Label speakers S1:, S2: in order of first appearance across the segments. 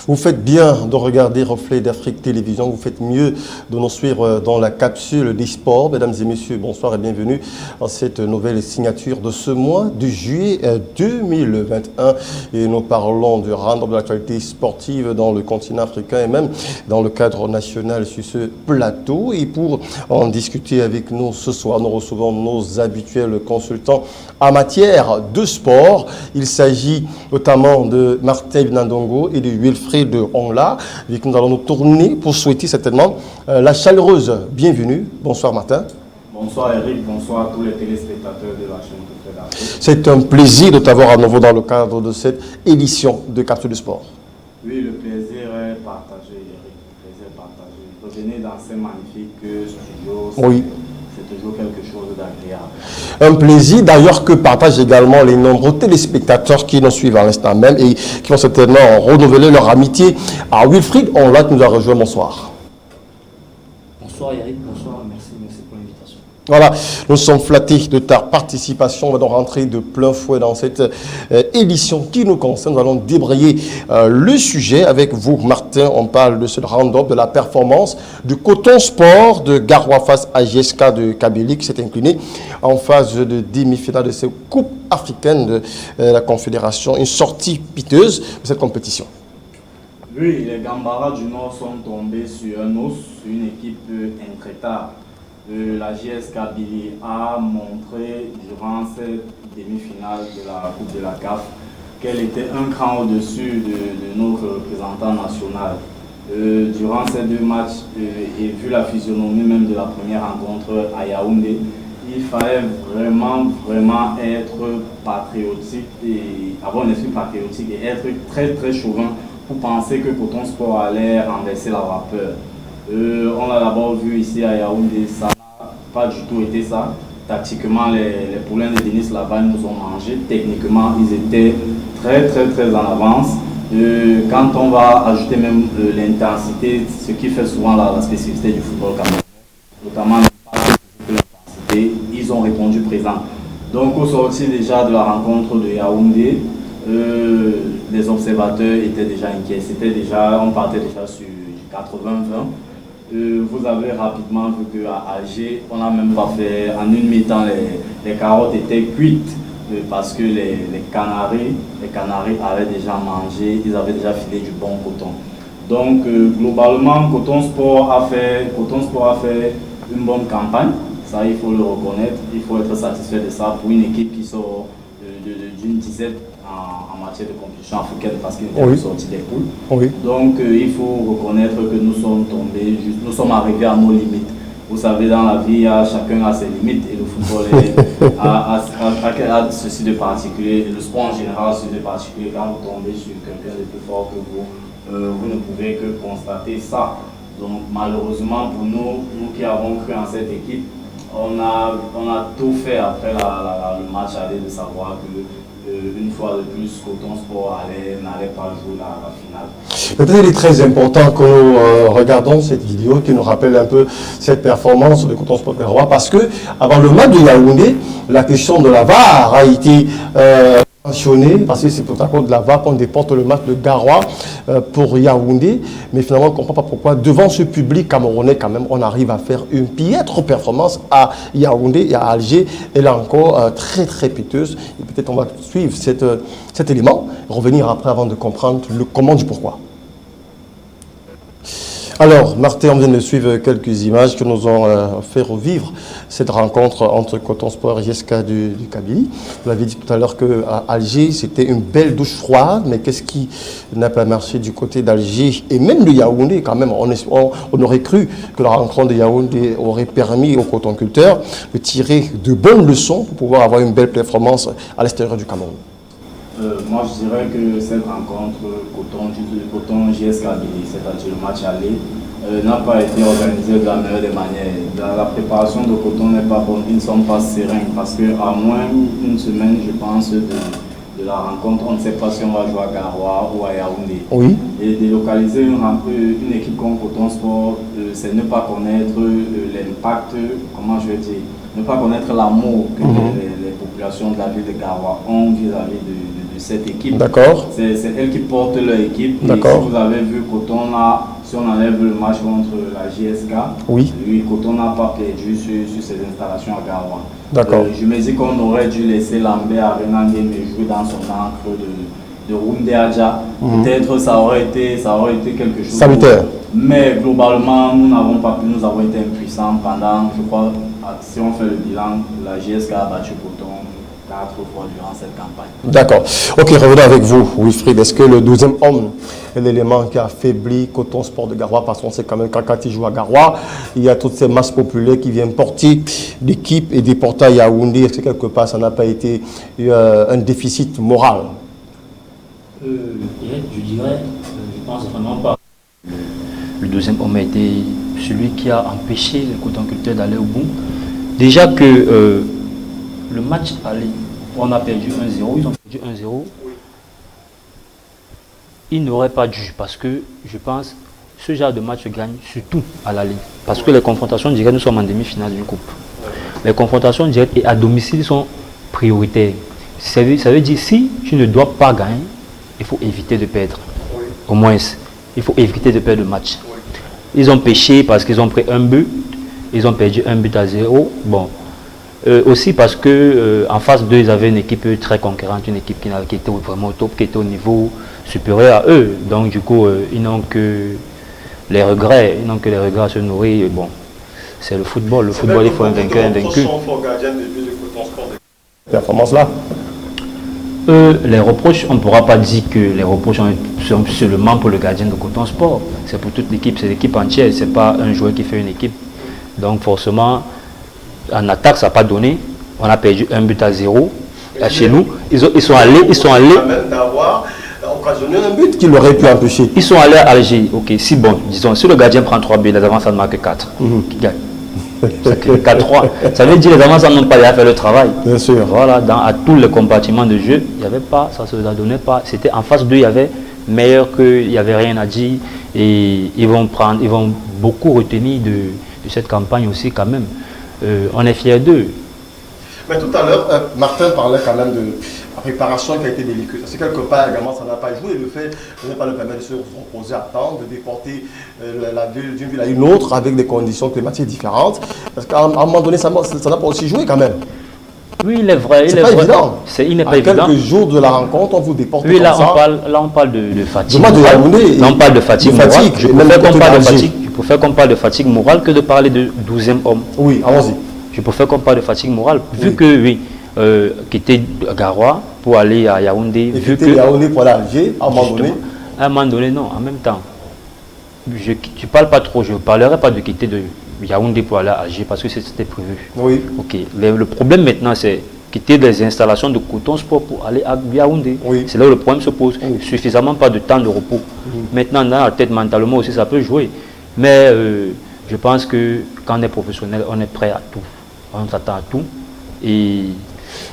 S1: Vous faites bien de regarder Reflet d'Afrique Télévision. Vous faites mieux de nous suivre dans la capsule des sports. Mesdames et messieurs, bonsoir et bienvenue dans cette nouvelle signature de ce mois de juillet 2021. Et nous parlons du round-up de l'actualité sportive dans le continent africain et même dans le cadre national sur ce plateau. Et pour en discuter avec nous ce soir, nous recevons nos habituels consultants en matière de sport. Il s'agit notamment de Martin Binandongo et de Wilfried de Onla, avec qui nous allons nous tourner pour souhaiter certainement la chaleureuse bienvenue. Bonsoir Martin.
S2: Bonsoir Eric, bonsoir à tous les téléspectateurs de la chaîne Reflet d'Afrique.
S1: C'est un plaisir de t'avoir à nouveau dans le cadre de cette édition de Capsule du Sport.
S2: Oui, le plaisir est partagé Eric, le plaisir est partagé. Revenez dans ces magnifiques studios,
S1: oui.
S2: C'est toujours quelque chose d'agréable.
S1: Un plaisir d'ailleurs que partagent également les nombreux téléspectateurs qui nous suivent à l'instant même et qui vont certainement renouveler leur amitié à Wilfried Onla qui nous a rejoint. Bonsoir.
S3: Bonsoir Eric, bonsoir, merci pour l'invitation.
S1: Voilà, nous sommes flattés de ta participation. On va donc rentrer de plein fouet dans cette édition qui nous concerne. Nous allons débrayer le sujet avec vous, Martin. On parle de ce round-up, de la performance du Coton Sport de Garoua face à JSK de Kabylie qui s'est incliné en phase de demi-finale de cette Coupe africaine de la Confédération. Une sortie piteuse de cette compétition.
S2: Oui, les Gambara du Nord sont tombés sur un os, une équipe intraitable. La JS Kabylie a montré durant cette demi-finale de la Coupe de la CAF qu'elle était un cran au-dessus de notre représentant national. Durant ces deux matchs, et vu la physionomie même de la première rencontre à Yaoundé, il fallait vraiment être patriotique et avoir un esprit patriotique et être très chauvin pour penser que Coton Sport allait renverser la vapeur. On l'a d'abord vu ici à Yaoundé, ça n'a pas du tout été ça. Tactiquement, les poulains de Denis Lavagne nous ont mangé. Techniquement, ils étaient très en avance. Quand on va ajouter même l'intensité, ce qui fait souvent la spécificité du football camerounais, notamment l'intensité, ils ont répondu présent. Donc au sortir déjà de la rencontre de Yaoundé, les observateurs étaient déjà inquiets. On partait déjà sur 80-20. Vous avez rapidement vu qu'à Alger, on n'a même pas fait en une mi-temps, les carottes étaient cuites parce que les Canaries avaient déjà mangé, ils avaient déjà filé du bon coton. Donc globalement, Coton Sport a fait une bonne campagne, ça il faut le reconnaître, il faut être satisfait de ça pour une équipe qui sort d'une dizaine en matière de compétition africaine parce qu'ils étaient sortis des poules. Oui. Donc il faut reconnaître que nous sommes arrivés à nos limites. Vous savez, dans la vie, chacun a ses limites et le football a ceci de particulier, le sport en général ceci de particulier. Quand vous tombez sur quelqu'un de plus fort que vous, vous ne pouvez que constater ça. Donc malheureusement pour nous qui avons cru en cette équipe, on a tout fait après le match aller de savoir que une fois de plus, Coton Sport n'allait pas jouer la finale.
S1: Peut-être il est très important que nous regardons cette vidéo qui nous rappelle un peu cette performance de Coton Sport Garoua parce que avant le match de Yaoundé, la question de la VAR a été mentionné parce que c'est pour à cause de la VAR qu'on déporte le match de Garoua pour Yaoundé, mais finalement on ne comprend pas pourquoi devant ce public camerounais quand même on arrive à faire une piètre performance à Yaoundé et à Alger. Elle est encore très piteuse et peut-être on va suivre cet élément, revenir après avant de comprendre le comment du pourquoi. Alors, Martin, on vient de suivre quelques images qui nous ont fait revivre cette rencontre entre Coton Sport et JSK du Kabylie. Vous l'avez dit tout à l'heure qu'à Alger, c'était une belle douche froide, mais qu'est-ce qui n'a pas marché du côté d'Alger et même de Yaoundé quand même. On aurait cru que la rencontre de Yaoundé aurait permis aux cotonculteurs de tirer de bonnes leçons pour pouvoir avoir une belle performance à l'extérieur du Cameroun.
S2: Moi, je dirais que cette rencontre Coton JS Kabylie, c'est-à-dire le match aller, n'a pas été organisée de la meilleure des manières. La préparation de Coton n'est pas bonne, ils ne sont pas sereins parce qu'à moins d'une semaine, je pense, de la rencontre, on ne sait pas si on va jouer à Garoua ou à Yaoundé. Oui. Et délocaliser une équipe comme Coton Sport, c'est ne pas connaître l'impact, comment je vais dire, ne pas connaître l'amour que les populations de la ville de Garoua ont vis-à-vis de cette équipe.
S1: D'accord.
S2: C'est elle qui porte leur équipe. Et
S1: D'accord.
S2: si vous avez vu, si on enlève le match contre la JSK,
S1: Oui.
S2: Coton n'a pas perdu sur ses installations à Garoua.
S1: D'accord.
S2: Je me dis qu'on aurait dû laisser Lambert à Renan Game jouer dans son encre de Roundé Adja. Peut-être ça aurait été quelque chose.
S1: Sanitaire.
S2: Mais globalement, nous n'avons pas pu, nous avons été impuissants pendant, je crois, si on fait le bilan, la GSK a battu Coton 4 fois durant cette campagne.
S1: D'accord. Ok, revenons avec vous, Wilfried. Est-ce que le 12e homme est l'élément qui a affaibli Coton Sport de Garoua? Parce qu'on sait quand même quand il joue à Garoua, il y a toutes ces masses populaires qui viennent porter l'équipe et déporter à Yaoundé. Est-ce que quelque part, ça n'a pas été un déficit moral?
S3: Je dirais, je pense vraiment pas. Le 2e homme a été celui qui a empêché les cotonculteurs d'aller au bout. Déjà que le match allait, on a perdu 1-0, ils ont perdu 1-0. Ils n'auraient pas dû, parce que je pense ce genre de match se gagne surtout à la Ligue. Parce que les confrontations directes, nous sommes en demi-finale d'une coupe. Les confrontations directes et à domicile sont prioritaires. Ça veut dire si tu ne dois pas gagner, il faut éviter de perdre. Au moins, il faut éviter de perdre le match. Ils ont péché parce qu'ils ont pris un but. Ils ont perdu 1-0. Bon. Aussi parce que en face d'eux, ils avaient une équipe très conquérante, une équipe qui était vraiment au top, qui était au niveau supérieur à eux. Donc du coup, ils n'ont que les regrets. Ils n'ont que les regrets à se nourrir. Bon, c'est le football. Le football, il faut un vainqueur, un vaincu.
S1: Performance là.
S3: Les reproches, on ne pourra pas dire que les reproches sont seulement pour le gardien de Coton Sport. C'est pour toute l'équipe, c'est l'équipe entière, c'est pas un joueur qui fait une équipe. Donc forcément, en attaque, ça n'a pas donné. On a perdu 1-0 chez nous. Ils sont allés.
S1: Même d'avoir occasionné un but qui l'aurait pu empêcher.
S3: Ils sont allés à Alger. Ok, si bon, disons, si le gardien prend 3 buts, les avances, ça ne marque 4. Qui gagne? 4-3. Ça veut dire que les avances n'ont pas déjà fait le travail.
S1: Bien sûr.
S3: Voilà, à tous les compartiments de jeu, il n'y avait pas, ça ne se donnait pas. C'était en face d'eux, il y avait meilleur qu'il n'y avait rien à dire. Et ils vont beaucoup retenir de cette campagne aussi quand même. On est fiers d'eux.
S1: Mais tout à l'heure, Martin parlait quand même de la préparation qui a été délicate. C'est quelque part également, ça n'a pas joué. Le fait de ne pas le permettre de se reposer à temps, de déporter la ville d'une ville à une autre avec des conditions climatiques différentes. Parce qu'à un moment donné, ça n'a pas aussi joué quand même.
S3: Oui, il est vrai.
S1: C'est pas évident.
S3: Il n'est pas
S1: à
S3: évident.
S1: Quelques jours de la rencontre, on vous déporte
S3: oui, là,
S1: comme ça.
S3: On parle de fatigue.
S1: Là,
S3: on parle de fatigue morale. Je préfère qu'on parle de fatigue morale que de parler de 12e homme.
S1: Oui, allons-y.
S3: Je préfère qu'on parle de fatigue morale. Vu que, oui, quitter Garoua pour aller à Yaoundé.
S1: Et quitter Yaoundé pour aller à Alger, à un moment donné.
S3: À un moment donné, non. En même temps, je ne parle pas trop. Je ne parlerai pas de quitter de Yaoundé pour aller à Alger parce que c'était prévu.
S1: Oui.
S3: Ok. Le problème maintenant, c'est quitter les installations de Coton Sport pour aller à Yaoundé.
S1: Oui.
S3: C'est là où le problème se pose.
S1: Oui.
S3: Suffisamment pas de temps de repos. Maintenant, dans la tête, mentalement aussi, ça peut jouer. Mais je pense que quand on est professionnel, on est prêt à tout. On s'attend à tout. Et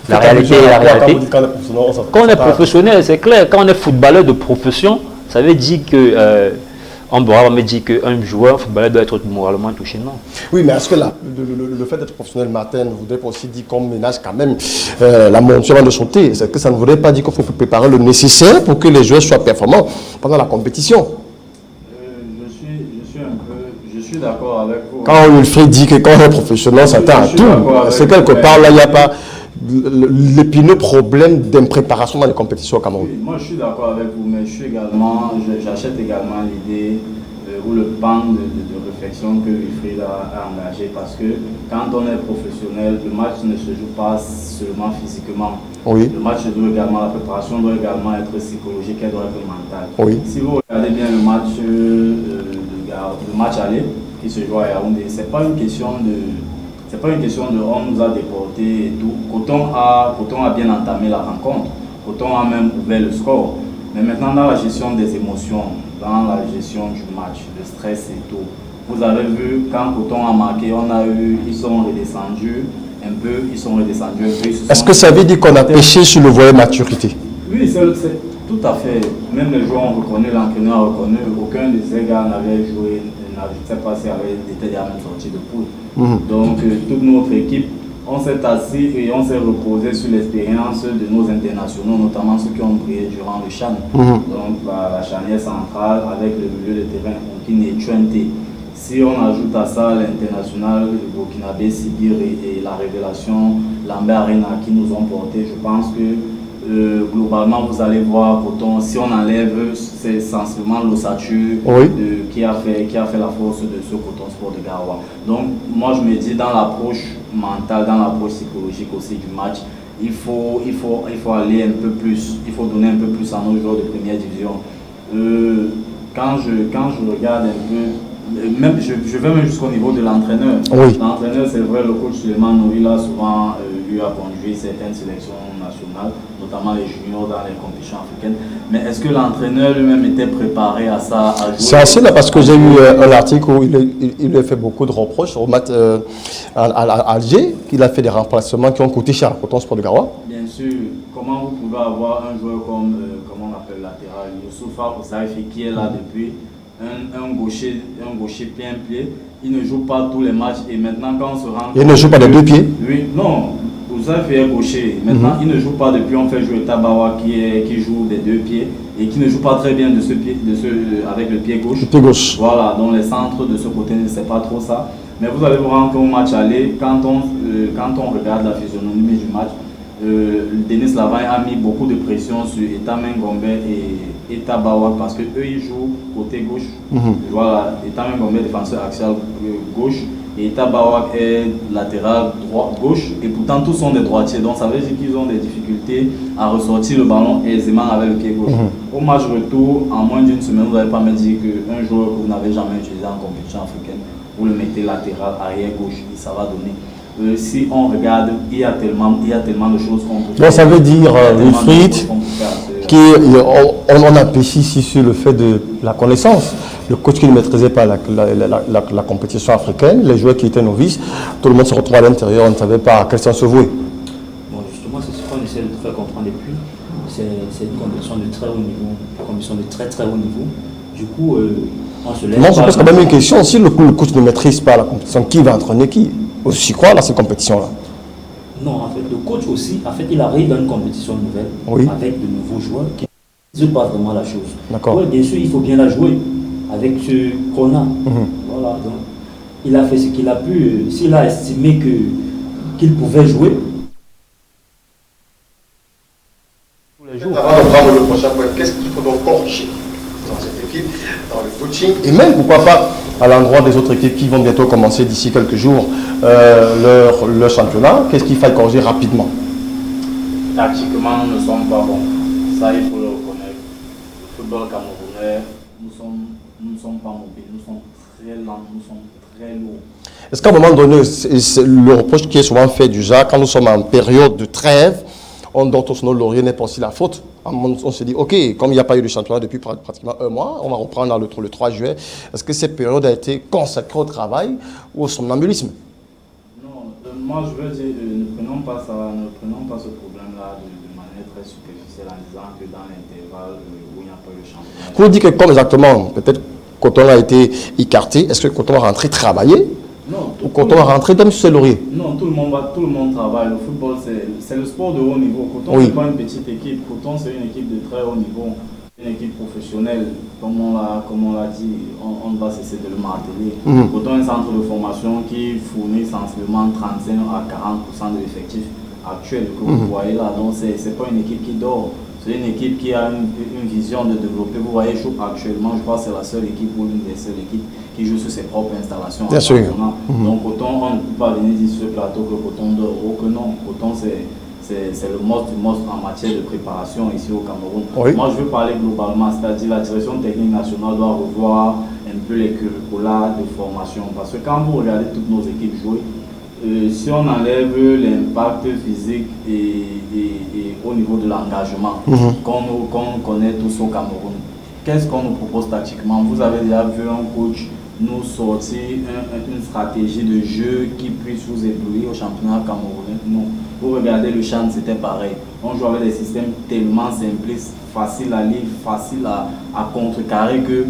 S3: la réalité est la réalité. Quand on est professionnel, c'est clair. Quand on est footballeur de profession, ça veut dire que on ne pourra pas me dire qu'un joueur, un footballeur doit être moralement touché, non.
S1: Oui, mais est-ce que le fait d'être professionnel matin ne voudrait pas aussi dire qu'on ménage quand même la monture avant de sauter? Est-ce que ça ne voudrait pas dire qu'il faut préparer le nécessaire pour que les joueurs soient performants pendant la compétition?
S2: Je suis d'accord avec vous.
S1: Quand Wilfried dit que quand on est professionnel, on s'attend à tout. C'est quelque part, là, il n'y a pas l'épineux problème d'impréparation dans les compétitions au Cameroun.
S2: Oui, moi, je suis d'accord avec vous, mais j'achète également l'idée ou le pan de réflexion que Wilfried a engagé, parce que quand on est professionnel, le match ne se joue pas seulement physiquement.
S1: Oui.
S2: Le match doit également, la préparation doit également être psychologique, elle doit être mentale.
S1: Oui.
S2: Si vous regardez bien le match aller qui se joue à Yaoundé, c'est pas une question de on nous a déportés et tout. Coton a bien entamé la rencontre. Coton a même ouvert le score. Mais maintenant, dans la gestion des émotions, dans la gestion du match, le stress et tout, vous avez vu, quand Coton a marqué, ils sont redescendus un peu.
S1: Est-ce que ça veut dire qu'on a pêché sur le volet maturité?
S2: Oui, c'est tout à fait. Même les joueurs ont reconnu, l'entraîneur a reconnu. Aucun de ces gars n'avait joué, je ne sais pas s'il avait été déjà même sorti de poule. Donc toute notre équipe on s'est assis et on s'est reposé sur l'expérience de nos internationaux, notamment ceux qui ont brillé durant le CHAN. Donc la charnière centrale avec le milieu de terrain Onkine et Chuente. Si on ajoute à ça l'international burkinabé Sibir et la révélation Lambert Arena qui nous ont porté, je pense que globalement vous allez voir Coton, si on enlève, c'est sensiblement l'ossature qui a fait la force de ce Coton Sport de Garoua. Donc moi je me dis dans l'approche mentale, dans l'approche psychologique aussi du match, il faut aller un peu plus, il faut donner un peu plus à nos joueurs de première division. Quand je regarde un peu, même, je vais même jusqu'au niveau de l'entraîneur. L'entraîneur, c'est vrai, le coach Suleiman Nouri a souvent eu à conduire certaines sélections nationales, notamment les juniors dans les compétitions africaines. Mais est-ce que l'entraîneur lui-même était préparé à ça?
S1: C'est assez là parce que j'ai eu un article où il lui a fait beaucoup de reproches au match à Alger, qu'il a fait des remplacements qui ont coûté cher à Coton Sport de Garoua.
S2: Bien sûr, comment vous pouvez avoir un joueur comme, comment on appelle latéral, Youssoufa Oussaifi qui est là depuis un gaucher pied, il ne joue pas tous les matchs et maintenant quand on se rend...
S1: Il ne joue pas des deux pieds?
S2: Oui, non, Oussaifi est gaucher. Maintenant il ne joue pas depuis, on fait jouer Tabawa qui joue des deux pieds et qui ne joue pas très bien de ce pied, avec le pied gauche.
S1: Le pied gauche.
S2: Voilà, donc les centres de ce côté ne c'est pas trop ça. Mais vous allez vous rendre compte au match aller, quand on regarde la physionomie du match, Denis Lavagne a mis beaucoup de pression sur Etamen Gombe et Tabawa parce qu'eux ils jouent côté gauche. Voilà, Etamen Gombe défenseur axial gauche et Tabawa est latéral droit gauche et pourtant tous sont des droitiers, donc ça veut dire qu'ils ont des difficultés à ressortir le ballon aisément avec le pied gauche. Au match retour, en moins d'une semaine, vous n'allez pas me dire qu'un joueur que vous n'avez jamais utilisé en compétition africaine, vous le mettez latéral arrière gauche et ça va donner. Si on regarde, il y a tellement de choses qu'on peut faire.
S1: Donc ça veut dire, Wilfried, on apprécie ici sur le fait de la connaissance. Le coach qui ne maîtrisait pas la compétition africaine, les joueurs qui étaient novices, tout le monde se retrouve à l'intérieur, on ne savait pas à quel sens se vouer.
S3: Bon, justement, c'est ce qu'on essaie de faire comprendre depuis. C'est une compétition de très haut niveau, une compétition de très très haut niveau. Du coup, on se laisse.
S1: Non, je pose quand même une question. Si le coach ne maîtrise pas la compétition, qui va entraîner qui? Aussi quoi dans cette compétition-là?
S3: Non, en fait, le coach aussi, en fait, il arrive dans une compétition nouvelle avec de nouveaux joueurs qui ne disent pas vraiment la chose.
S1: D'accord.
S3: Oui, bien sûr, il faut bien la jouer avec ce qu'on a. Voilà, donc il a fait ce qu'il a pu. S'il a estimé qu'il pouvait jouer.
S1: Tous les jours. Avant de prendre le prochain point, qu'est-ce qu'il faut donc corriger dans cette équipe, dans le coaching et même, pourquoi pas, à l'endroit des autres équipes qui vont bientôt commencer d'ici quelques jours leur championnat? Qu'est-ce qu'il faille corriger rapidement?
S2: Tactiquement, nous ne sommes pas bons. Ça, il faut le reconnaître. Le football camerounais, nous ne sommes pas mobiles, nous sommes très lents, nous sommes très lourds.
S1: Est-ce qu'à un moment donné, le reproche qui est souvent fait du genre, quand nous sommes en période de trêve, on dort tous nos lauriers, n'est pas aussi la faute? On se dit, ok, comme il n'y a pas eu de championnat depuis pratiquement un mois, on va reprendre le 3 juillet. Est-ce que cette période a été consacrée au travail ou au somnambulisme?
S2: Non, moi je veux dire, ne prenons pas ce problème-là de manière très superficielle en disant que dans l'intervalle où il n'y a pas eu de championnat.
S1: Vous dites que comme exactement, peut-être Coton a été écarté, est-ce que Coton va rentrer travailler?
S2: Non.
S1: Ou Coton va rentrer même sur ses lauriers?
S2: Non, tout le monde travaille. Le football, c'est le sport de haut niveau. Coton, c'est pas une petite équipe. Coton, c'est une équipe de très haut niveau. Une équipe professionnelle. Comme on l'a dit, on ne va cesser de le marteler. Coton est un centre de formation qui fournit sensiblement 35 à 40% de l'effectif actuel que vous voyez là. Donc, c'est pas une équipe qui dort. C'est une équipe qui a une vision de développer. Vous voyez, actuellement, je crois que c'est la seule équipe ou l'une des seules équipes qui joue sur ses propres installations.
S1: Bien sûr.
S2: Donc, Coton, on ne peut pas venir dire sur ce plateau que Coton dort. Oh, que non. Coton, c'est le must du must en matière de préparation ici au Cameroun. Moi, je veux parler globalement, c'est-à-dire la direction technique nationale doit revoir un peu les curricula de formation. Parce que quand vous regardez toutes nos équipes jouer, si on enlève l'impact physique et au niveau de l'engagement qu'on connaît tous au Cameroun, qu'est-ce qu'on nous propose tactiquement? Vous avez déjà vu un coach nous sortir une stratégie de jeu qui puisse vous éblouir au championnat camerounais? Non. Vous regardez le CHAN, c'était pareil. On joue avec des systèmes tellement simplistes, faciles à lire, faciles à contrecarrer que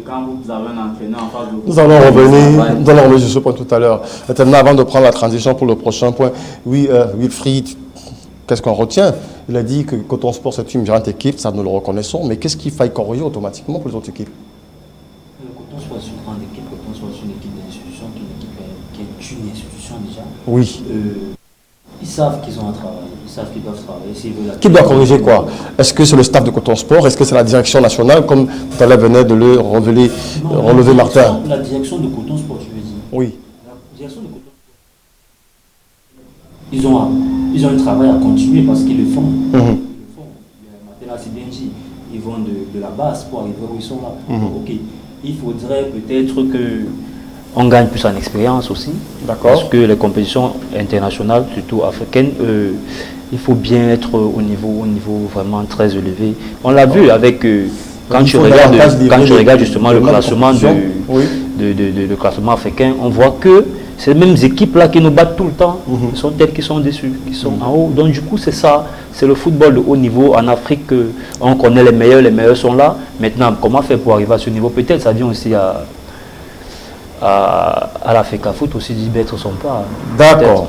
S2: quand vous avez un entraîneur en face de vous.
S1: Nous allons revenir sur ce point tout à l'heure. Maintenant, avant de prendre la transition pour le prochain point, oui, Wilfried, qu'est-ce qu'on retient? Il a dit que Coton Sport, c'est une grande équipe, ça nous le reconnaissons, mais qu'est-ce qu'il faille corriger automatiquement pour les autres équipes?
S3: Coton Sport, c'est une grande équipe. Coton Sport, c'est une équipe d'institution, qui est une institution déjà.
S1: Oui.
S3: Ils savent qu'ils ont à travailler, ils savent qu'ils doivent travailler.
S1: Qui doit corriger quoi? Est-ce que c'est le staff de Coton Sport? Est-ce que c'est la direction nationale, comme tout à l'heure venait de le relever Martin?
S3: La direction de Coton Sport, tu veux dire?
S1: Oui.
S3: La direction de Coton Sport, ils ont un travail à continuer parce qu'ils le font. Ils le font. Maintenant, c'est bien dit. Ils vont de la base pour arriver où ils sont là. Ok. Il faudrait peut-être que on gagne plus en expérience aussi.
S1: D'accord.
S3: Parce que les compétitions internationales, surtout africaines, il faut bien être au niveau vraiment très élevé. On l'a vu avec quand tu regardes justement le classement le classement africain, on voit que ces mêmes équipes-là qui nous battent tout le temps, ce sont elles qui sont déçues, qui sont en haut. Donc du coup, c'est ça, c'est le football de haut niveau. En Afrique, on connaît les meilleurs sont là. Maintenant, comment faire pour arriver à ce niveau? Peut-être ça vient aussi à la FECAFOOT aussi d'y mettre son pas.
S1: D'accord.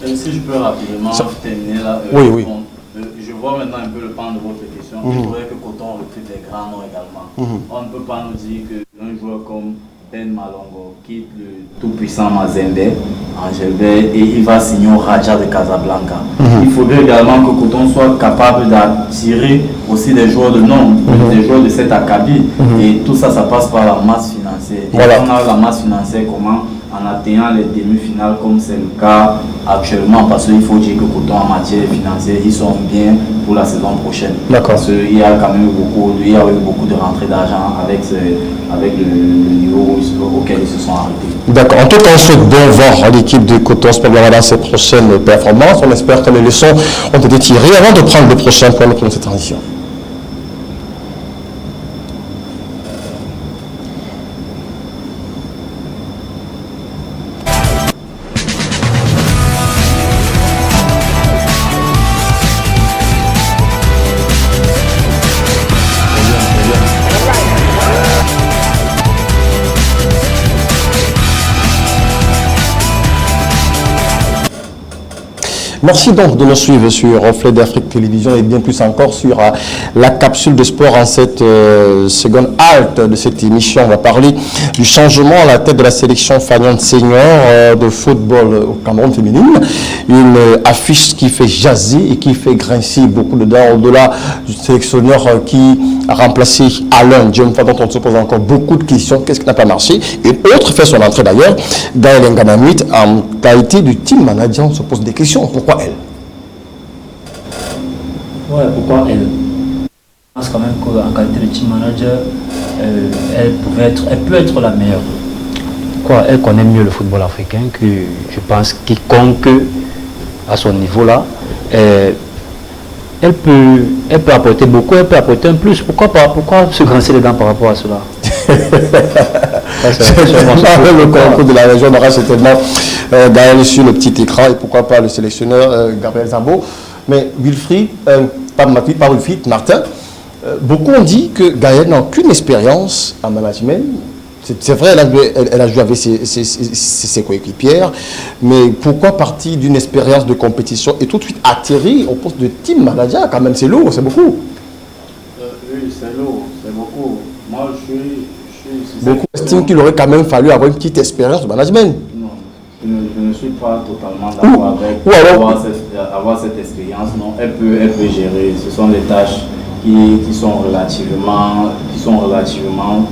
S2: Si je peux rapidement terminer là.
S1: Oui.
S2: Bon, je vois maintenant un peu le pan de votre question. Je voudrais que Coton recrute des grands noms également. On ne peut pas nous dire qu'un joueur comme Ben Malongo quitte le tout-puissant Mazembe, Angelbert, et il va signer au Raja de Casablanca. Il faudrait également que Coton soit capable d'attirer aussi des joueurs de nom, des joueurs de cet acabit. Et tout ça, ça passe par la masse financière.
S1: Voilà.
S2: Et on a la masse financière comment? En atteignant les demi-finales comme c'est le cas actuellement, parce qu'il faut dire que Coton en matière financière, ils sont bien pour la saison prochaine. Parce qu'il y a quand même eu beaucoup de rentrées d'argent avec le niveau auquel ils se sont arrêtés.
S1: D'accord. En tout cas, on souhaite bien voir l'équipe de Coton Sport dans ses prochaines performances. On espère que les leçons ont été tirées avant de prendre le prochain point pour cette transition. Merci donc de nous suivre sur Reflet d'Afrique Télévision et bien plus encore sur la capsule de sport en cette seconde halte de cette émission. On va parler du changement à la tête de la sélection faniante senior de football au Cameroun féminine. Une affiche qui fait jaser et qui fait grincer beaucoup de dents au-delà du sélectionneur qui a remplacé Alain Djemfa, dont on se pose encore beaucoup de questions. Qu'est-ce qui n'a pas marché? Une autre fait son entrée d'ailleurs, Gaël Nganamit, en qualité du team manager. On se pose des questions. Pourquoi elle?
S3: Ouais, pourquoi elle? Je pense quand même qu'en qualité de team manager, elle peut être la meilleure. Elle connaît mieux le football africain que, je pense, quiconque à son niveau-là. Elle peut apporter beaucoup, elle peut apporter un plus. Pourquoi se grincer les dents par rapport à cela?
S1: Le concours de la région aura certainement Gaël sur le petit écran et pourquoi pas le sélectionneur Gabriel Zambo. Mais Wilfried, pas Wilfried, Martin, beaucoup ont dit que Gaël n'a aucune expérience en management. C'est vrai, elle a joué avec ses coéquipières, mais pourquoi partir d'une expérience de compétition et tout de suite atterrir au poste de team manager? Quand même, c'est lourd, c'est beaucoup.
S2: Oui, c'est lourd, c'est beaucoup. Moi, je suis
S1: beaucoup estiment qu'il aurait quand même fallu avoir une petite expérience de management.
S2: Non, je ne suis pas totalement d'accord avec avoir cette expérience. Non, elle peut gérer. Ce sont des tâches qui sont relativement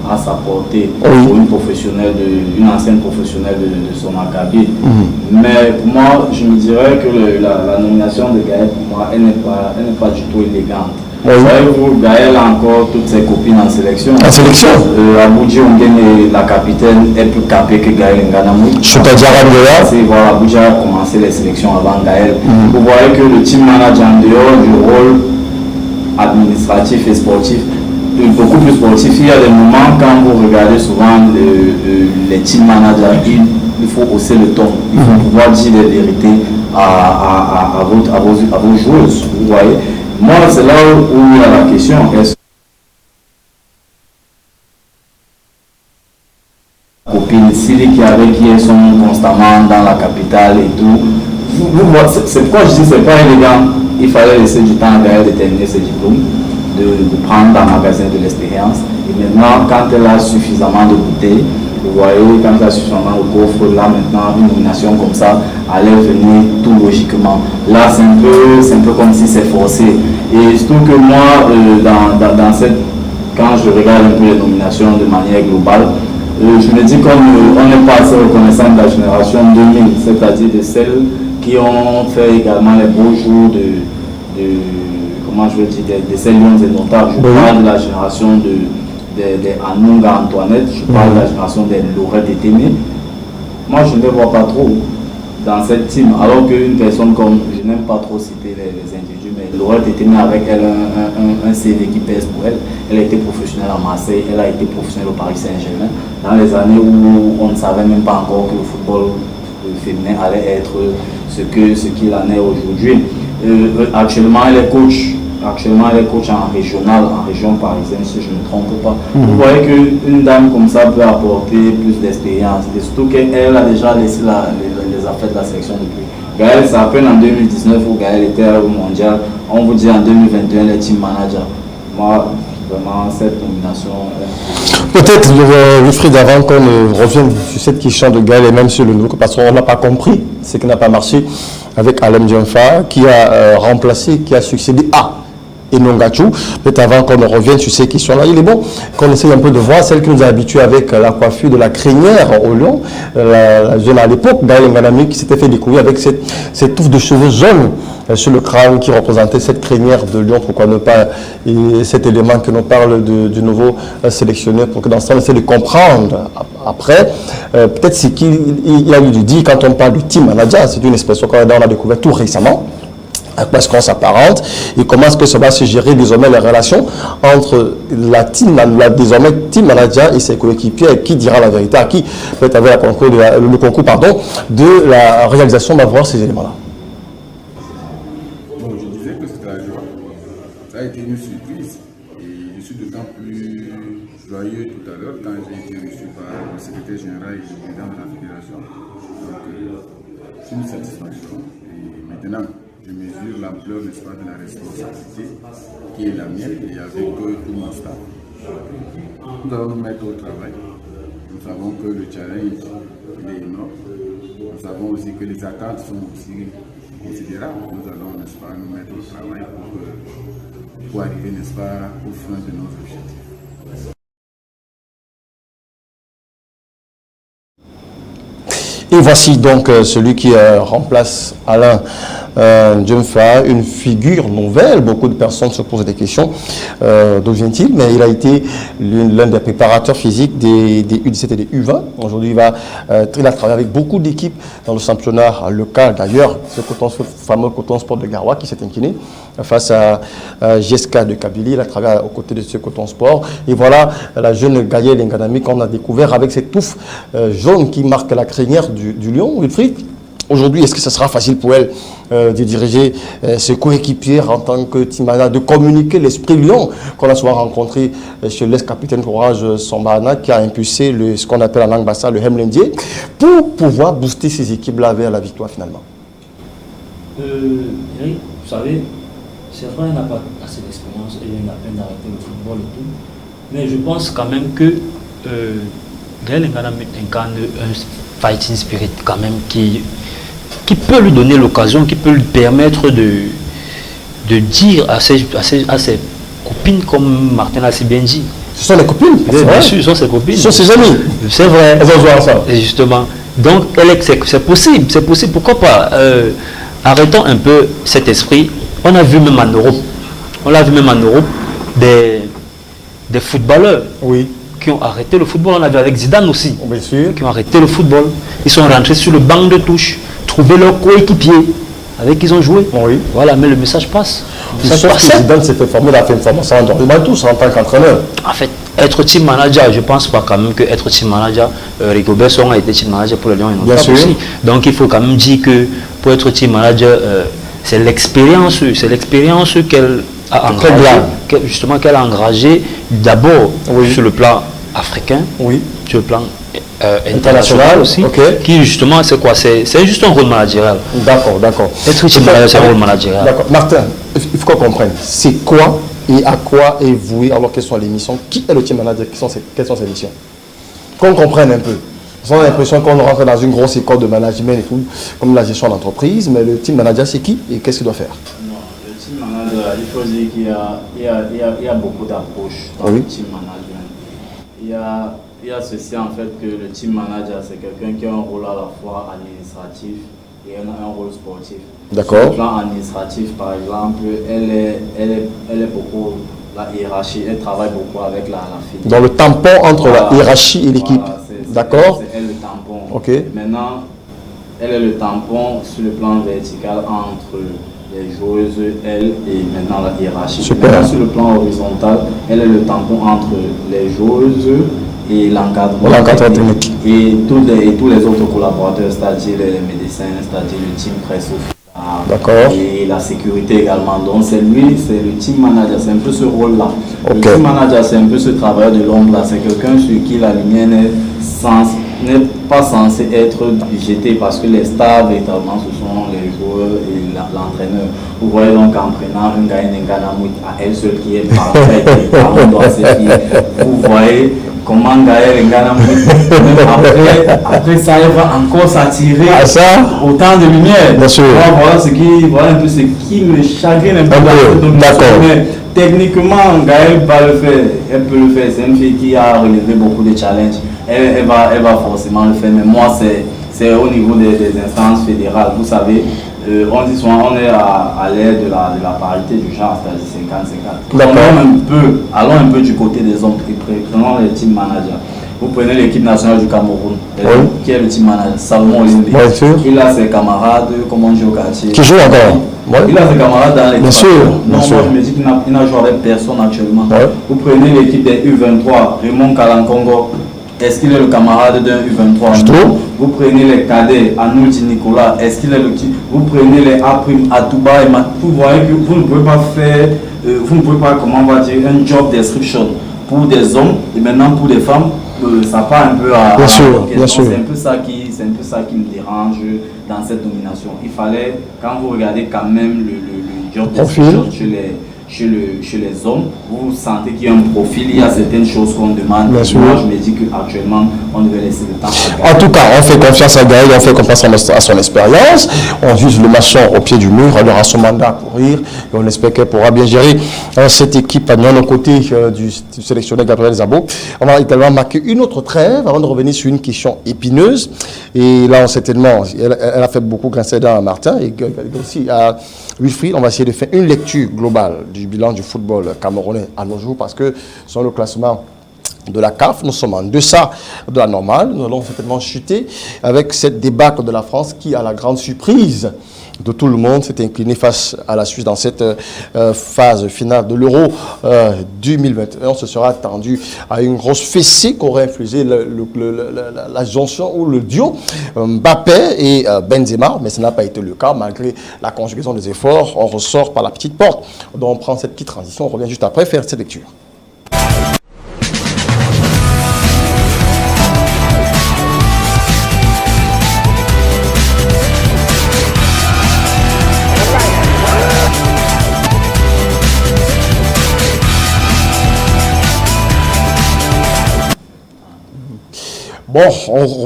S2: à sa portée pour une ancienne professionnelle de son acabit. Mais pour moi, je me dirais que la nomination de Gaël, pour moi, elle n'est pas du tout élégante. Vous, Gaël a encore toutes ses copines en sélection. En sélection Aboudji Ongene, la capitaine, elle peut caper que Gaël Nganamou. Voilà, Aboudji a commencé les sélections avant Gaël. Vous voyez que le team manager en dehors du rôle administratif et sportif, beaucoup plus sportif, il y a des moments quand vous regardez souvent les team managers, il faut hausser le ton, il faut pouvoir dire des vérités à vos joueuses, vous voyez. Moi, c'est là où il y a la question, est-ce Sili qui avec qui elles sont constamment dans la capitale et tout. C'est pourquoi je dis c'est pas élégant. Il fallait laisser du temps à Gaël de terminer ses diplômes, de prendre dans le magasin de l'expérience. Et maintenant, quand elle a suffisamment de bouteilles, vous voyez, quand elle a suffisamment de coffre, là maintenant, une nomination comme ça allait venir tout logiquement. Là, c'est un peu comme si c'est forcé. Et surtout que moi, quand je regarde un peu les nominations de manière globale, je me dis comme on n'est pas assez reconnaissant de la génération 2000, c'est-à-dire de celles qui ont fait également les beaux jours comment je veux dire, de ces lions et notables. Je parle de la génération des Anunga Antoinette, je parle de la génération des Laurette et Témé. Moi, je ne les vois pas trop dans cette team, alors qu'une personne comme, je n'aime pas trop citer les individus, mais Laurette et Témé avec elle un CV qui pèse pour elle. Elle a été professionnelle à Marseille, elle a été professionnelle au Paris Saint-Germain, dans les années où on ne savait même pas encore que le football féminin allait être ce qu'il en est aujourd'hui. Actuellement, elle est coach. En régional, en région parisienne, si je ne me trompe pas. Vous voyez qu'une dame comme ça peut apporter plus d'expérience. Et surtout qu'elle a déjà laissé les affaires de la sélection depuis. Gaël, c'est à peine en 2019 où Gaël était au mondial. On vous dit en 2021, elle est team manager. Moi, vraiment, cette nomination...
S1: Peut-être, Wilfried, avant qu'on revienne sur cette question de Gaël et même sur le nouveau, parce qu'on n'a pas compris ce qui n'a pas marché avec Alem Djenfa, qui a remplacé, qui a succédé à Enongachu. Peut-être avant qu'on revienne sur ces questions-là, il est bon qu'on essaye un peu de voir celle qui nous a habitués avec la coiffure de la crinière au lion, la jeune à l'époque, Gaël Nganami, qui s'était fait découvrir avec cette touffe de cheveux jaunes sur le crâne qui représentait cette crinière de lion. Pourquoi ne pas, et cet élément que nous parle du nouveau sélectionneur, pour que dans ce temps, on essaie de comprendre après. Peut-être ce qu'il a eu de dire quand on parle du team manager, c'est une expression qu'on a découvert tout récemment. À quoi est-ce qu'on s'apparente et comment est-ce que ça va se gérer désormais les relations entre la désormais team manager et ses coéquipiers, qui dira la vérité, à qui peut-être avec le concours de la réalisation d'avoir ces éléments-là.
S4: Bon, je disais que c'était la joie. Ça a été une surprise et je suis d'autant plus joyeux tout à l'heure quand j'ai été reçu par le secrétaire général et le président de la fédération. Donc, c'est une satisfaction et maintenant je mesure l'ampleur, n'est-ce pas, de la responsabilité qui est la mienne et avec tout mon staff. Nous allons nous mettre au travail. Nous savons que le challenge est énorme. Nous savons aussi que les attentes sont aussi considérables. Nous allons, n'est-ce pas, nous mettre au travail pour arriver, n'est-ce pas, au fin de nos objectifs.
S1: Et voici donc celui qui remplace Alain Djenfa, une figure nouvelle. Beaucoup de personnes se posent des questions. D'où vient-il? Mais il a été l'un des préparateurs physiques des U17 et des U20. Aujourd'hui, il a travaillé avec beaucoup d'équipes dans le championnat local. D'ailleurs, ce fameux Coton Sport de Garoua qui s'est incliné face à GSK de Kabylie. Il a travaillé aux côtés de ce Coton Sport. Et voilà la jeune Gaël Nganami qu'on a découvert avec cette touffe jaune qui marque la crinière du lion. Wilfried, aujourd'hui, est-ce que ce sera facile pour elle de diriger ses coéquipiers en tant que team manager, de communiquer l'esprit lion qu'on a souvent rencontré chez l'ex-capitaine Courage Sambana qui a impulsé ce qu'on appelle en langue bassa le Hemlendier pour pouvoir booster ces équipes-là vers la victoire finalement?
S3: Eric, vous savez, c'est vrai, il n'a pas assez d'expérience et il a peine d'arrêter le football et tout. Mais je pense quand même que Gaël Nganami incarne un fighting spirit quand même qui peut lui donner l'occasion, qui peut lui permettre de dire à ses copines comme Martin l'a si bien dit.
S1: Ce sont les copines?
S3: Bien sûr, ce sont ses copines.
S1: Ce sont ses amis?
S3: C'est vrai.
S1: Elles ont joué ensemble.
S3: Et justement. Donc, c'est possible, pourquoi pas. Arrêtons un peu cet esprit. On a vu même en Europe, des footballeurs qui ont arrêté le football. On a vu avec Zidane aussi,
S1: bien sûr,
S3: qui ont arrêté le football. Ils sont rentrés sur le banc de touche, trouvé leurs coéquipiers avec qui ils ont joué. Voilà, mais le message passe.
S1: Zidane s'est fait former, il a fait une formation en tous en tant qu'entraîneur.
S3: En fait, être team manager, je ne pense pas quand même que être team manager, Rigobert Song a été team manager pour le Lion et non aussi. Donc il faut quand même dire que pour être team manager, c'est l'expérience qu'elle a engagée, qu'elle a engagée d'abord sur le plan africain, sur le plan international aussi, qui justement, c'est quoi? C'est juste un rôle managérial.
S1: D'accord, d'accord.
S3: Être team manager, c'est un rôle managérial.
S1: D'accord. Martin, il faut qu'on comprenne. C'est quoi et à quoi est voué, alors quelles sont les missions? Qui est le team manager? Quelles sont ses missions? Qu'on comprenne un peu. On a l'impression qu'on rentre dans une grosse école de management et tout, comme la gestion d'entreprise, mais le team manager, c'est qui et qu'est-ce qu'il doit faire?
S2: Non, le team manager, il faut dire qu'il y a beaucoup d'approches dans le team management. Il y a ceci en fait que le team manager, c'est quelqu'un qui a un rôle à la fois administratif et un rôle sportif.
S1: D'accord.
S2: Sur le plan administratif, par exemple, elle est beaucoup la hiérarchie, elle travaille beaucoup avec la fille.
S1: Dans le tampon entre la hiérarchie et l'équipe.
S2: Voilà,
S1: d'accord.
S2: C'est elle le tampon.
S1: Ok.
S2: Maintenant, elle est le tampon sur le plan vertical entre les joueuses, elle et maintenant la hiérarchie.
S1: Super.
S2: Maintenant, sur le plan horizontal, elle est le tampon entre les joueuses et l'encadrement
S1: technique.
S2: Et tous les autres collaborateurs, c'est-à-dire les médecins, c'est-à-dire le team presse et la sécurité également. Donc c'est lui, c'est le team manager, c'est un peu ce rôle-là. Le team manager, c'est un peu ce travailleur de l'ombre là, c'est quelqu'un sur qui la lumière n'est pas censée être jetée parce que les stars véritablement ce sont les joueurs et l'entraîneur. Vous voyez donc en prenant un gars à elle seule qui est parfaite et parmi doit se fier. Vous voyez comment Gaël Ngana après ça, il va encore s'attirer autant de lumière.
S1: Bien sûr.
S2: Voilà un peu ce qui me chagrine un peu.
S1: D'accord.
S2: Mais techniquement, Gaël va le faire. Elle peut le faire. C'est une fille qui a relevé beaucoup de challenges. Elle va forcément le faire. Mais moi, c'est au niveau des instances fédérales. Vous savez, on dit souvent on est à l'ère de la parité du genre, c'est-à-dire 50-50. Allons un peu du côté des hommes. Prenons les team managers. Vous prenez l'équipe nationale du Cameroun, qui est le team manager, Salomon Olimbe. Il a ses camarades, comment on dit au quartier.
S1: Qui joue encore.
S2: Il a ses camarades dans l'équipe.
S1: Bien sûr.
S2: Non, moi je me dis qu'il n'a joué avec personne actuellement. Vous prenez l'équipe des U23, Raymond Kalankongo. Est-ce qu'il est le camarade d'un U23? Non. Vous prenez les cadets, Anoulti Nicolas, est-ce qu'il est le petit? Vous prenez les A', Atouba et vous voyez que vous ne pouvez pas faire, comment on va dire, un job description pour des hommes et maintenant pour des femmes, ça part un peu à...
S1: Bien sûr.
S2: C'est un peu ça qui me dérange dans cette domination. Il fallait, quand vous regardez quand même le job description chez les hommes, vous sentez qu'il y a un profil, il y a certaines choses qu'on demande. Moi, je me dis qu'actuellement, on devait laisser le temps.
S1: En tout cas, on fait confiance à Gaël, on fait confiance à son expérience. On juge le maçon au pied du mur, il aura son mandat à courir et on espère qu'elle pourra bien gérer cette équipe à nos côtés du sélectionneur Gabriel Zabo. On va également marquer une autre trêve avant de revenir sur une question épineuse. Et là, certainement, elle a fait beaucoup grincer dans Martin et aussi à Wilfried. On va essayer de faire une lecture globale du bilan du football camerounais à nos jours parce que sur le classement de la CAF, nous sommes en deçà de la normale. Nous allons certainement chuter avec cette débâcle de la France qui, à la grande surprise de tout le monde, s'est incliné face à la Suisse dans cette phase finale de l'Euro 2021. On se sera attendu à une grosse fessée qu'aurait infligé la jonction ou le duo Mbappé et Benzema, mais ce n'a pas été le cas malgré la conjugaison des efforts. On ressort par la petite porte. Donc on prend cette petite transition, on revient juste après faire cette lecture. Bon,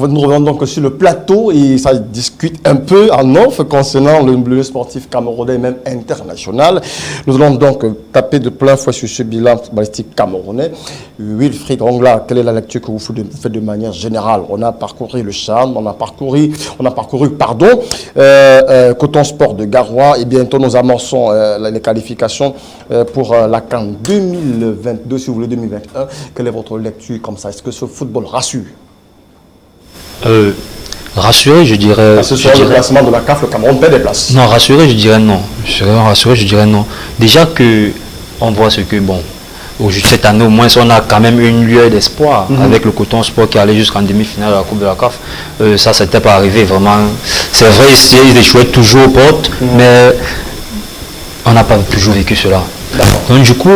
S1: nous revenons donc sur le plateau et ça discute un peu en off concernant le milieu sportif camerounais et même international. Nous allons donc taper de plein fouet sur ce bilan footballistique camerounais. Wilfried Ongla, quelle est la lecture que vous faites de manière générale? On a parcouru le Charme, on a parcouru Coton Sport de Garoua et bientôt nous amorçons les qualifications pour la CAN 2022, si vous voulez 2021. Quelle est votre lecture comme ça? Est-ce que ce football rassure?
S3: Rassuré, je dirais...
S1: Parce que sur le classement de la CAF, le Cameroun perd des places.
S3: Non, rassuré, je dirais non. Rassuré, je dirais non. Déjà que on voit ce que, bon, cette année au moins, on a quand même une lueur d'espoir avec le Coton Sport qui allait jusqu'en demi-finale de la Coupe de la CAF. Ça, c'était pas arrivé, vraiment. C'est vrai, ils échouaient toujours aux portes, mais on n'a pas toujours vécu cela. Donc du coup,